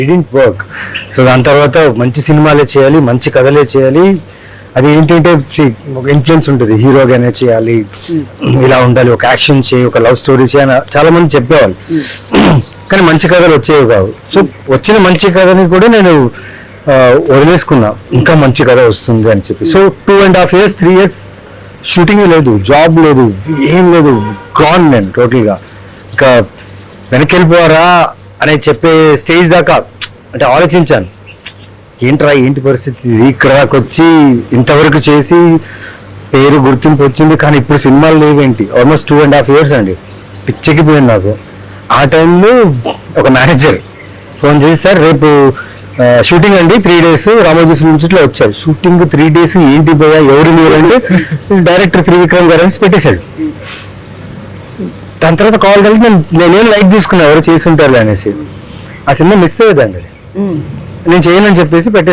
Didn't work. So దాని తర్వాత మంచి సినిమాలే చేయాలి, మంచి కథలే చేయాలి. అది ఏంటంటే ఒక ఇన్ఫ్లుయెన్స్ ఉంటుంది, హీరోగానే చేయాలి, ఇలా ఉండాలి, ఒక యాక్షన్ చేయి, ఒక లవ్ స్టోరీ చేయని చాలా మంది చెప్పేవాళ్ళు. కానీ మంచి కథలు వచ్చేవి కావు. సో వచ్చిన మంచి కథని కూడా నేను వదిలేసుకున్నా, ఇంకా మంచి కథ వస్తుంది అని చెప్పి. సో 2.5 years 3 years షూటింగ్ లేదు, జాబ్ లేదు, ఏం లేదు, గాన్ నేను టోటల్గా. ఇంకా వెనక్కి వెళ్ళిపోవారా అని చెప్పే స్టేజ్ దాకా అంటే ఆలోచించాను, ఏంట్రా ఏంటి పరిస్థితి, ఇక్కడ దాకా వచ్చి ఇంతవరకు చేసి పేరు గుర్తింపు వచ్చింది, కానీ ఇప్పుడు సినిమాలు లేవేంటి. ఆల్మోస్ట్ 2.5 years అండి, పిచ్చెక్కిపోయింది నాకు. ఆ టైంలో ఒక మేనేజర్ ఫోన్ చేసి, సార్ రేపు షూటింగ్ అండి 3 days రామోజీ ఫిల్మ్స్ ఇట్లా వచ్చారు. షూటింగ్ 3 days ఏంటి పోయా, ఎవరు మీరు అంటే డైరెక్టర్ త్రివిక్రమ్ గారు అని పెట్టేశాడు. దాని తర్వాత కాల్ కలిసి నేనేం లైక్ తీసుకున్నా, ఎవరు చేసి ఉంటారు అనేసి. ఆ సినిమా మిస్ అయ్యేదండి, నేను చేయనని చెప్పేసి పెట్టే